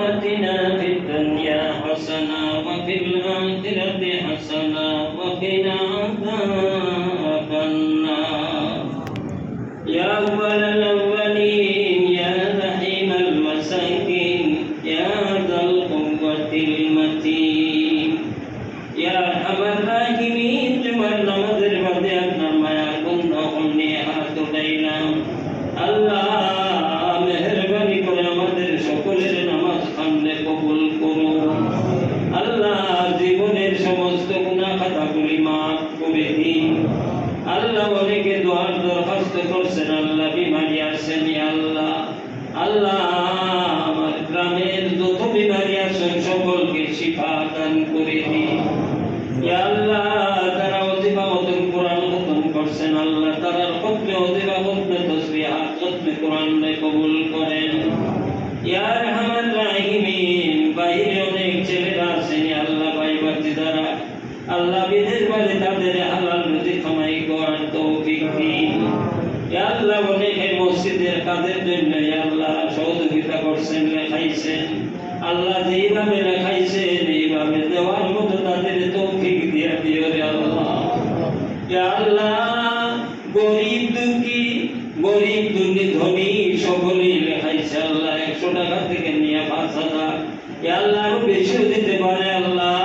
آتنا في الدنيا حسنة وفي الآخرة حسنة وقنا عذاب النار يا أول الأولين يا رحيم المساكين يا ذا القوة المتين يا أرحم الراحمين তোমার নামাজের মধ্যে আপনার মায়া গুণ নিয়ে হাত উঠাইলাম আল্লাহ মেহেরবানি করে আমাদের সকলের নামাজ সামনে কবুল করুন আল্লাহ জীবনের সমস্ত গুনাহ খাতাগুলি মাফ করে দিন আল্লাহ অনেকে দোয়ার দরখাস্ত করছেন আল্লাহ বিমারি আসেন আল্লাহ আল্লাহ আমার গ্রামের যত বিমারি আছেন সকলকে শিফা দান করে দিন ইয়া আল্লাহ যারা অতিবাদন কোরআন খতম করছেন আল্লাহ তারা খতমে অতিবাদন তাসবিহাত খতমে কোরআন কবুল করেন ইয়া আরহামার রাহিমিন বাইরে অনেক ছেলেরা আছেন আল্লাহ ভাই বাচ্চারা আল্লাহ বিদেশ বাড়ি তাদের হালাল রুজি কামাই করার তৌফিক দিন ইয়া আল্লাহ অনেকে মসজিদের কাজের জন্য ইয়া আল্লাহ সহযোগিতা করছেন লেখাইছেন আল্লাহ যেইভাবে লেখাইছেন এইভাবে দেওয়ার মতো তাদের তৌফিক দিয়ে দিও রে আল্লাহ ইয়া আল্লাহ গরিব দুঃখী গরিব দুর্নী ধনী সকলেই লেখাইছে আল্লাহ 100 টাকা থেকে নিয়ে 5000 ইয়া আল্লাহ আরো বেশিও দিতে পারে আল্লাহ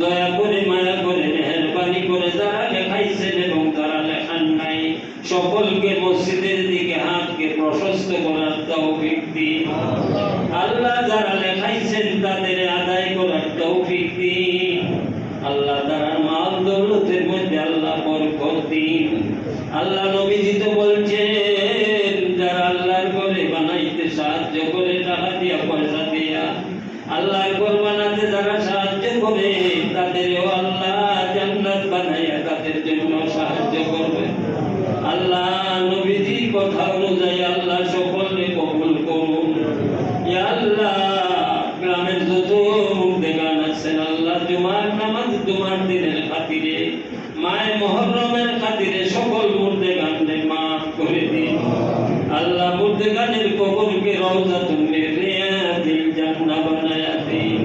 দয়া করে মায়া করে মেহেরবানি করে যারা লেখাইছেন এবং যারা লেখান নাই সকলকে মসজিদের দিকে হাতকে প্রশস্ত করার তৌফিক দিন আল্লাহ যারা লেখাইছেন তাদের আদায় করার তৌফিক দিন আল্লাহ যারা মাল দৌলতের মধ্যে আল্লাহ বরকত দিন আল্লাহ নবীজি তো বলছেন যারা আল্লাহর ঘরে বানাইতে সাহায্য করে টাকা দিয়া পয়সা দিয়া আল্লাহর ঘর বানাতে যারা সাহায্য করে তাদেরও আল্লাহ জান্নাত বানাইয়া তাদের জন্য সাহায্য করবে আল্লাহ নবীজির কথা অনুযায়ী আল্লাহ সকলকে কবুল করুন ইয়া আল্লাহ গ্রামের যত মুর্দেগান আছেন আল্লাহ জুমার নামাজ জুমার দিনের খাতিরে মায়ে মুহররমের খাতিরে সকল মুর্দেগানকে মাফ করে দিন আল্লাহ মুর্দেগানের কবরকে রওজাতুন মিন রিয়াদিল জান্নাহ বানায়া দিন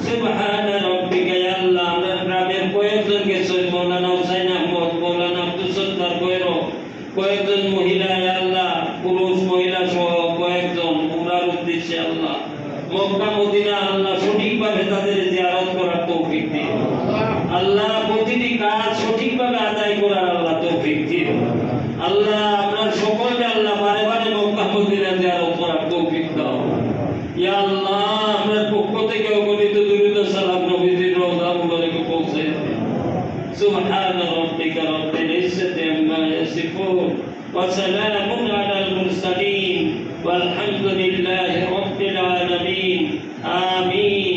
সুবহান রাব্বিকা ইয়া আল্লাহ আমরা গ্রামের কয়েকজনকে মওলানা হুসাইন আহমদ মওলানা আব্দুল সত্তার কয়েকজন মহিলা ইয়া আল্লাহ পুরুষ মহিলা সহ কয়েকজন উমরার উদ্দেশ্যে আল্লাহ মক্কা মদিনা আল্লাহ সঠিকভাবে তাদের জিয়ারত করার তৌফিক দিন আল্লাহ প্রতিটি কাজ সঠিকভাবে আদায় করার আল্লাহ তৌফিক দিন আল্লাহ আপনার সকলকে আল্লাহ বারে বারে মক্কা মদিনা জিয়ারত করার তৌফিক দাও ইয়া আল্লাহ আপনার পক্ষ থেকে অগণিত দুরূদ ও সালাম নবীজির রওজা মুবারকে পৌঁছে দিন সুবহান রাব্বিকা রাব্বিল ইজ্জাতি আম্মা ইয়াসিফুন ওয়া সালামুন আলাল মুরসালিন والحمد لله رب العالمين آمين